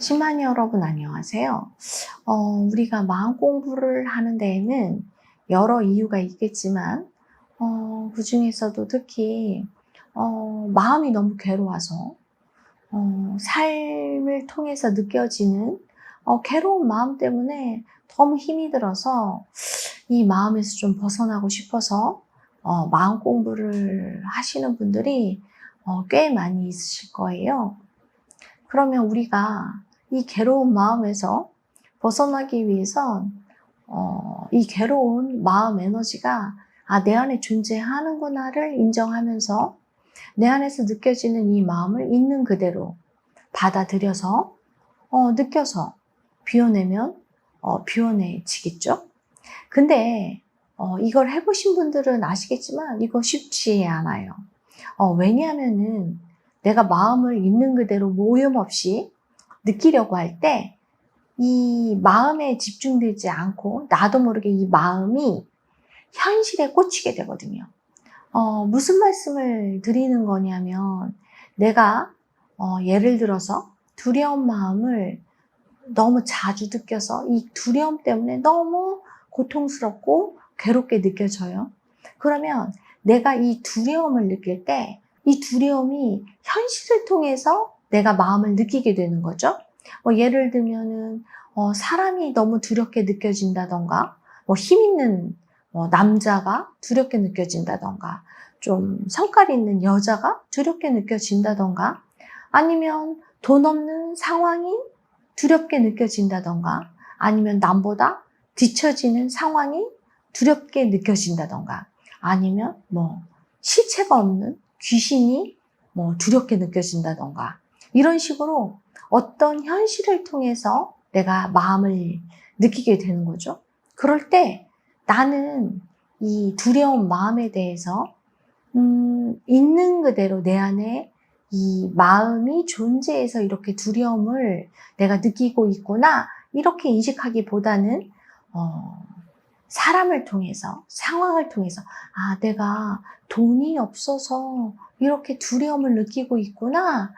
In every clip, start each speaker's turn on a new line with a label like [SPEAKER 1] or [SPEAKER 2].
[SPEAKER 1] 10만이 여러분 안녕하세요. 우리가 마음 공부를 하는 데에는 여러 이유가 있겠지만 그 중에서도 특히 마음이 너무 괴로워서 삶을 통해서 느껴지는 괴로운 마음 때문에 너무 힘이 들어서 이 마음에서 좀 벗어나고 싶어서 마음 공부를 하시는 분들이 꽤 많이 있으실 거예요. 그러면 우리가 이 괴로운 마음에서 벗어나기 위해선 이 괴로운 마음 에너지가 내 안에 존재하는구나를 인정하면서 내 안에서 느껴지는 이 마음을 있는 그대로 받아들여서 느껴서 비워내면 비워내지겠죠? 근데 이걸 해보신 분들은 아시겠지만 이거 쉽지 않아요. 왜냐하면은 내가 마음을 있는 그대로 모험 없이 느끼려고 할 때 이 마음에 집중되지 않고 나도 모르게 이 마음이 현실에 꽂히게 되거든요. 무슨 말씀을 드리는 거냐면 내가 예를 들어서 두려운 마음을 너무 자주 느껴서 이 두려움 때문에 너무 고통스럽고 괴롭게 느껴져요. 그러면 내가 이 두려움을 느낄 때 이 두려움이 현실을 통해서 내가 마음을 느끼게 되는 거죠. 예를 들면은 사람이 너무 두렵게 느껴진다던가 힘 있는 남자가 두렵게 느껴진다던가 좀 성깔 있는 여자가 두렵게 느껴진다던가 아니면 돈 없는 상황이 두렵게 느껴진다던가 아니면 남보다 뒤처지는 상황이 두렵게 느껴진다던가 아니면 실체가 없는 귀신이 두렵게 느껴진다던가 이런 식으로 어떤 현실을 통해서 내가 마음을 느끼게 되는 거죠. 그럴 때 나는 이 두려운 마음에 대해서 있는 그대로 내 안에 이 마음이 존재해서 이렇게 두려움을 내가 느끼고 있구나 이렇게 인식하기보다는 사람을 통해서 상황을 통해서 내가 돈이 없어서 이렇게 두려움을 느끼고 있구나.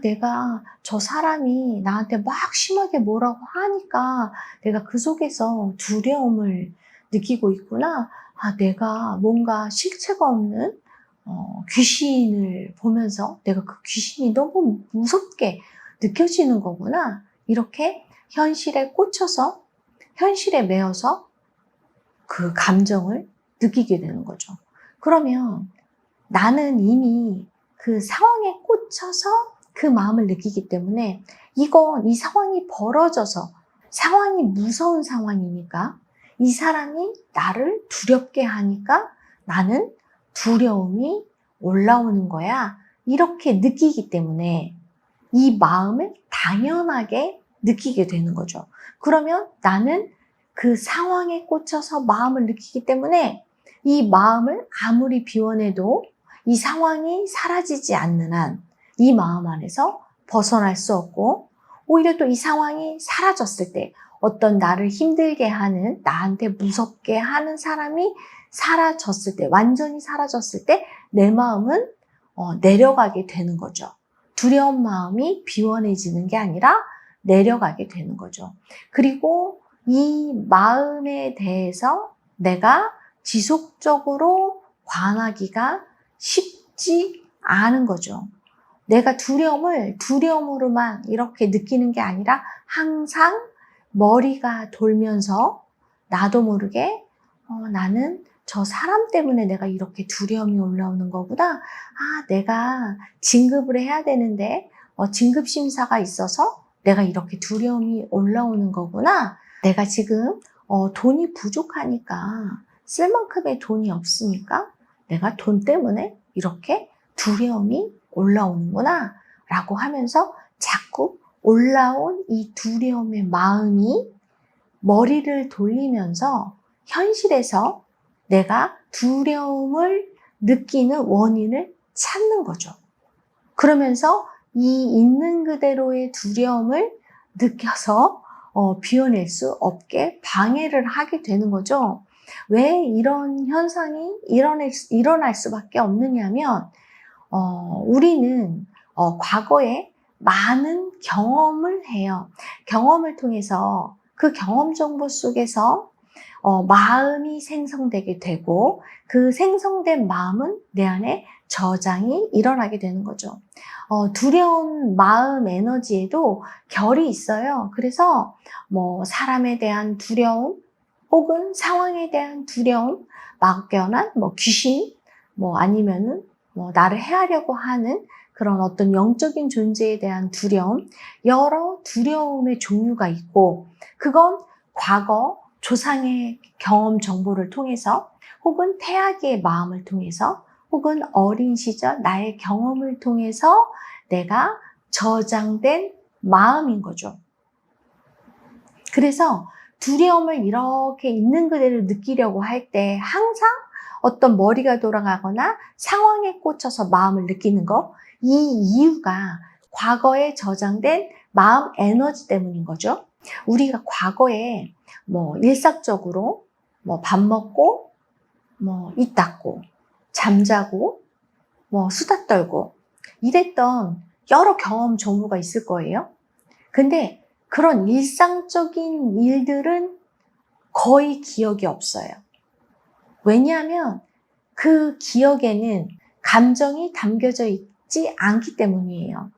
[SPEAKER 1] 내가 저 사람이 나한테 막 심하게 뭐라고 하니까 내가 그 속에서 두려움을 느끼고 있구나. 내가 뭔가 실체가 없는 귀신을 보면서 내가 그 귀신이 너무 무섭게 느껴지는 거구나. 이렇게 현실에 꽂혀서 현실에 매여서 그 감정을 느끼게 되는 거죠. 그러면 나는 이미 그 상황에 꽂혀서 그 마음을 느끼기 때문에 이 상황이 벌어져서 상황이 무서운 상황이니까 이 사람이 나를 두렵게 하니까 나는 두려움이 올라오는 거야. 이렇게 느끼기 때문에 이 마음을 당연하게 느끼게 되는 거죠. 그러면 나는 그 상황에 꽂혀서 마음을 느끼기 때문에 이 마음을 아무리 비워내도 이 상황이 사라지지 않는 한 이 마음 안에서 벗어날 수 없고 오히려 또 이 상황이 사라졌을 때 어떤 나를 힘들게 하는 나한테 무섭게 하는 사람이 사라졌을 때 완전히 사라졌을 때 내 마음은 내려가게 되는 거죠. 두려운 마음이 비워내지는 게 아니라 내려가게 되는 거죠. 그리고 이 마음에 대해서 내가 지속적으로 관하기가 쉽지 않은 거죠. 내가 두려움으로만 이렇게 느끼는 게 아니라 항상 머리가 돌면서 나도 모르게 나는 저 사람 때문에 내가 이렇게 두려움이 올라오는 거구나. 내가 진급을 해야 되는데 진급 심사가 있어서 내가 이렇게 두려움이 올라오는 거구나. 내가 지금 돈이 부족하니까 쓸 만큼의 돈이 없으니까 내가 돈 때문에 이렇게 두려움이 올라오는구나 라고 하면서 자꾸 올라온 이 두려움의 마음이 머리를 돌리면서 현실에서 내가 두려움을 느끼는 원인을 찾는 거죠. 그러면서 이 있는 그대로의 두려움을 느껴서 비워낼 수 없게 방해를 하게 되는 거죠. 왜 이런 현상이 일어날 수밖에 없느냐면 우리는 과거에 많은 경험을 해요. 경험을 통해서 그 경험 정보 속에서 마음이 생성되게 되고 그 생성된 마음은 내 안에 저장이 일어나게 되는 거죠. 두려운 마음 에너지에도 결이 있어요. 그래서 뭐 사람에 대한 두려움 혹은 상황에 대한 두려움, 막연한 뭐 귀신, 뭐 아니면은 뭐 나를 해하려고 하는 그런 어떤 영적인 존재에 대한 두려움, 여러 두려움의 종류가 있고 그건 과거 조상의 경험 정보를 통해서 혹은 태아기의 마음을 통해서 혹은 어린 시절 나의 경험을 통해서 내가 저장된 마음인 거죠. 그래서 두려움을 이렇게 있는 그대로 느끼려고 할 때 항상 어떤 머리가 돌아가거나 상황에 꽂혀서 마음을 느끼는 거, 이 이유가 과거에 저장된 마음 에너지 때문인 거죠. 우리가 과거에 뭐 일상적으로 뭐 밥 먹고 뭐 입 닦고 잠자고 뭐 수다 떨고 이랬던 여러 경험 정보가 있을 거예요. 근데 그런 일상적인 일들은 거의 기억이 없어요. 왜냐하면 그 기억에는 감정이 담겨져 있지 않기 때문이에요.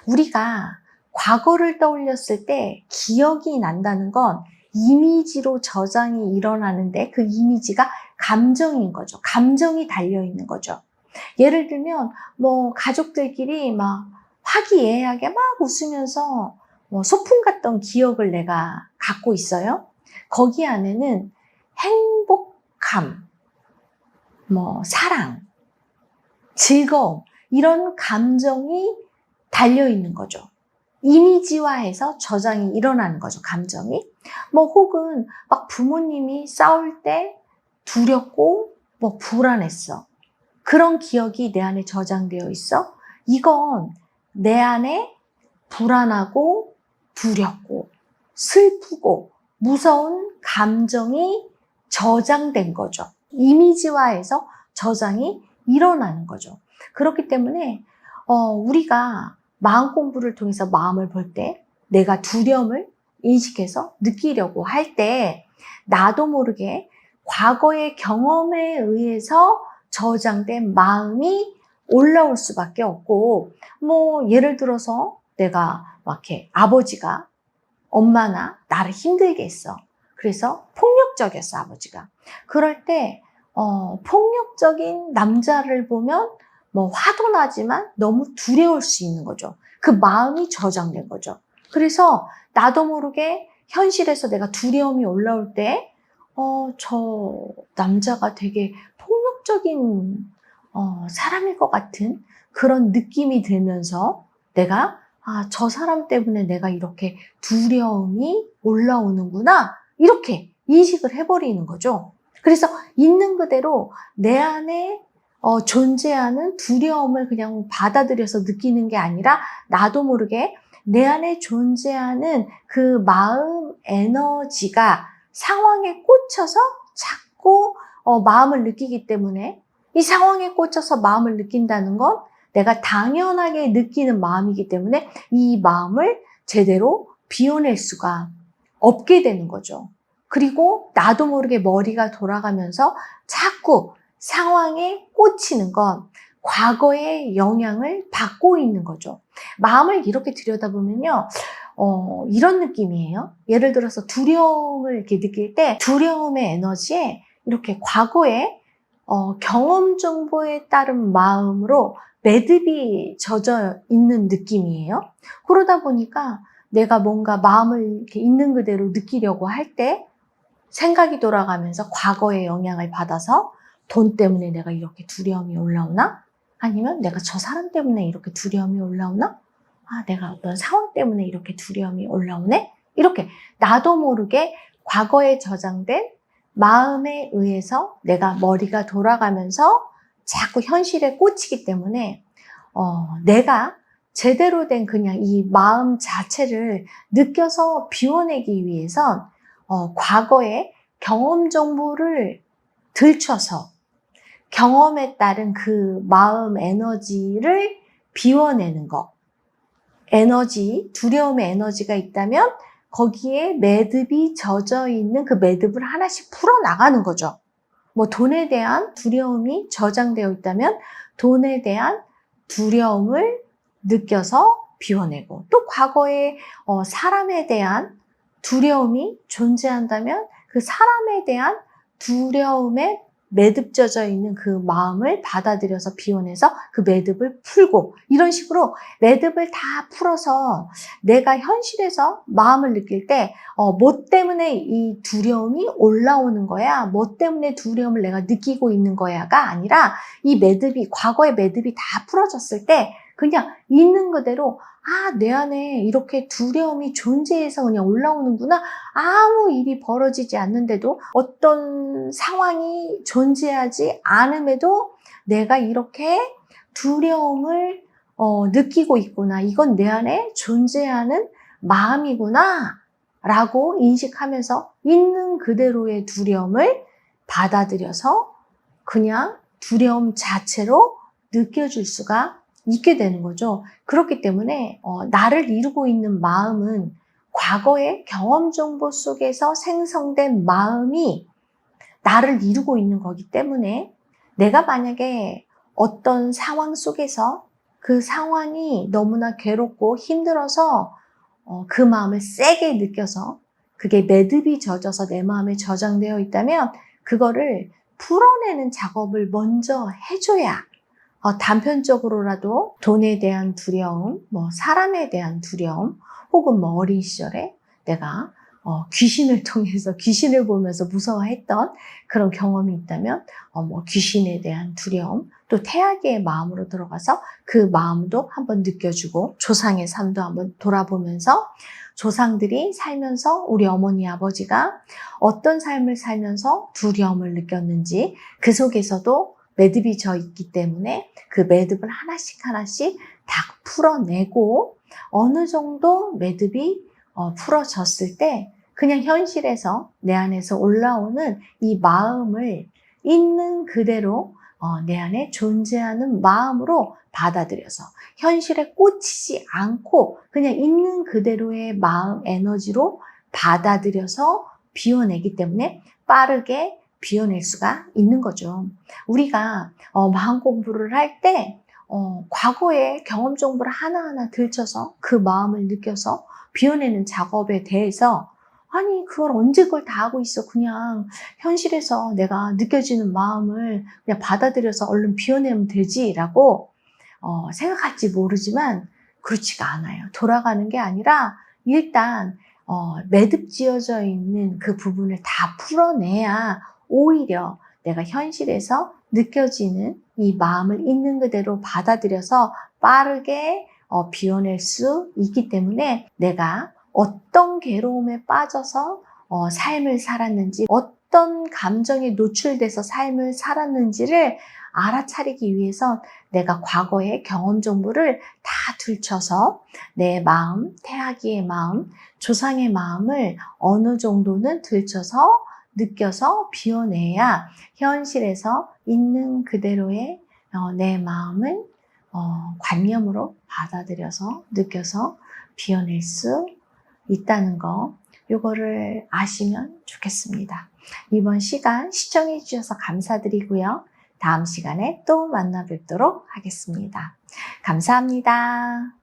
[SPEAKER 1] 우리가 과거를 떠올렸을 때 기억이 난다는 건 이미지로 저장이 일어나는데 그 이미지가 감정인 거죠. 감정이 달려있는 거죠. 예를 들면 뭐 가족들끼리 막 화기애애하게 막 웃으면서 뭐 소풍 갔던 기억을 내가 갖고 있어요. 거기 안에는 행복함, 뭐 사랑, 즐거움 이런 감정이 달려있는 거죠. 이미지화해서 저장이 일어나는 거죠, 감정이. 뭐 혹은 막 부모님이 싸울 때 두렵고 뭐 불안했어. 그런 기억이 내 안에 저장되어 있어. 이건 내 안에 불안하고 두렵고 슬프고 무서운 감정이 저장된 거죠. 이미지화해서 저장이 일어나는 거죠. 그렇기 때문에 우리가 마음 공부를 통해서 마음을 볼 때 내가 두려움을 인식해서 느끼려고 할 때 나도 모르게 과거의 경험에 의해서 저장된 마음이 올라올 수밖에 없고 뭐 예를 들어서 내가 막 이렇게 아버지가 엄마나 나를 힘들게 했어. 그래서 폭력적이었어, 아버지가. 그럴 때 폭력적인 남자를 보면 뭐 화도 나지만 너무 두려울 수 있는 거죠. 그 마음이 저장된 거죠. 그래서 나도 모르게 현실에서 내가 두려움이 올라올 때 저 남자가 되게 폭력적인 사람일 것 같은 그런 느낌이 들면서 내가 저 사람 때문에 내가 이렇게 두려움이 올라오는구나 이렇게 인식을 해버리는 거죠. 그래서 있는 그대로 내 안에 존재하는 두려움을 그냥 받아들여서 느끼는 게 아니라 나도 모르게 내 안에 존재하는 그 마음 에너지가 상황에 꽂혀서 자꾸 마음을 느끼기 때문에 이 상황에 꽂혀서 마음을 느낀다는 건 내가 당연하게 느끼는 마음이기 때문에 이 마음을 제대로 비워낼 수가 없게 되는 거죠. 그리고 나도 모르게 머리가 돌아가면서 자꾸 상황에 꽂히는 건 과거의 영향을 받고 있는 거죠. 마음을 이렇게 들여다보면요. 이런 느낌이에요. 예를 들어서 두려움을 이렇게 느낄 때 두려움의 에너지에 이렇게 과거의 경험 정보에 따른 마음으로 매듭이 젖어 있는 느낌이에요. 그러다 보니까 내가 뭔가 마음을 이렇게 있는 그대로 느끼려고 할 때 생각이 돌아가면서 과거의 영향을 받아서 돈 때문에 내가 이렇게 두려움이 올라오나? 아니면 내가 저 사람 때문에 이렇게 두려움이 올라오나? 내가 어떤 상황 때문에 이렇게 두려움이 올라오네? 이렇게 나도 모르게 과거에 저장된 마음에 의해서 내가 머리가 돌아가면서 자꾸 현실에 꽂히기 때문에 내가 제대로 된 그냥 이 마음 자체를 느껴서 비워내기 위해선 과거의 경험 정보를 들춰서 경험에 따른 그 마음 에너지를 비워내는 거. 에너지, 두려움의 에너지가 있다면 거기에 매듭이 젖어 있는 그 매듭을 하나씩 풀어나가는 거죠. 뭐 돈에 대한 두려움이 저장되어 있다면 돈에 대한 두려움을 느껴서 비워내고, 또 과거에 사람에 대한 두려움이 존재한다면 그 사람에 대한 두려움에 매듭져져 있는 그 마음을 받아들여서 비워내서 그 매듭을 풀고, 이런 식으로 매듭을 다 풀어서 내가 현실에서 마음을 느낄 때 뭐 때문에 이 두려움이 올라오는 거야, 뭐 때문에 두려움을 내가 느끼고 있는 거야가 아니라, 이 매듭이, 과거의 매듭이 다 풀어졌을 때 그냥 있는 그대로 내 안에 이렇게 두려움이 존재해서 그냥 올라오는구나. 아무 일이 벌어지지 않는데도, 어떤 상황이 존재하지 않음에도 내가 이렇게 두려움을 느끼고 있구나. 이건 내 안에 존재하는 마음이구나 라고 인식하면서 있는 그대로의 두려움을 받아들여서 그냥 두려움 자체로 느껴질 수가 있게 되는 거죠. 그렇기 때문에 나를 이루고 있는 마음은 과거의 경험 정보 속에서 생성된 마음이 나를 이루고 있는 거기 때문에, 내가 만약에 어떤 상황 속에서 그 상황이 너무나 괴롭고 힘들어서 그 마음을 세게 느껴서 그게 매듭이 젖어서 내 마음에 저장되어 있다면 그거를 풀어내는 작업을 먼저 해줘야, 단편적으로라도 돈에 대한 두려움, 뭐 사람에 대한 두려움, 혹은 뭐 어린 시절에 내가 귀신을 통해서, 귀신을 보면서 무서워했던 그런 경험이 있다면 뭐 귀신에 대한 두려움, 또 태아기의 마음으로 들어가서 그 마음도 한번 느껴주고, 조상의 삶도 한번 돌아보면서 조상들이 살면서 우리 어머니 아버지가 어떤 삶을 살면서 두려움을 느꼈는지, 그 속에서도 매듭이 져 있기 때문에 그 매듭을 하나씩 하나씩 다 풀어내고, 어느 정도 매듭이 풀어졌을 때 그냥 현실에서 내 안에서 올라오는 이 마음을 있는 그대로 내 안에 존재하는 마음으로 받아들여서 현실에 꽂히지 않고 그냥 있는 그대로의 마음 에너지로 받아들여서 비워내기 때문에 빠르게 비워낼 수가 있는 거죠. 우리가 마음 공부를 할 때 과거의 경험 정보를 하나하나 들춰서 그 마음을 느껴서 비워내는 작업에 대해서, 아니 그걸 언제 그걸 다 하고 있어, 그냥 현실에서 내가 느껴지는 마음을 그냥 받아들여서 얼른 비워내면 되지 라고 생각할지 모르지만, 그렇지가 않아요. 돌아가는 게 아니라 일단 매듭 지어져 있는 그 부분을 다 풀어내야 오히려 내가 현실에서 느껴지는 이 마음을 있는 그대로 받아들여서 빠르게 비워낼 수 있기 때문에, 내가 어떤 괴로움에 빠져서 삶을 살았는지, 어떤 감정에 노출돼서 삶을 살았는지를 알아차리기 위해서 내가 과거의 경험 정보를 다 들춰서 내 마음, 태아기의 마음, 조상의 마음을 어느 정도는 들춰서 느껴서 비워내야 현실에서 있는 그대로의 내 마음을 관념으로 받아들여서 느껴서 비워낼 수 있다는 거, 이거를 아시면 좋겠습니다. 이번 시간 시청해 주셔서 감사드리고요. 다음 시간에 또 만나 뵙도록 하겠습니다. 감사합니다.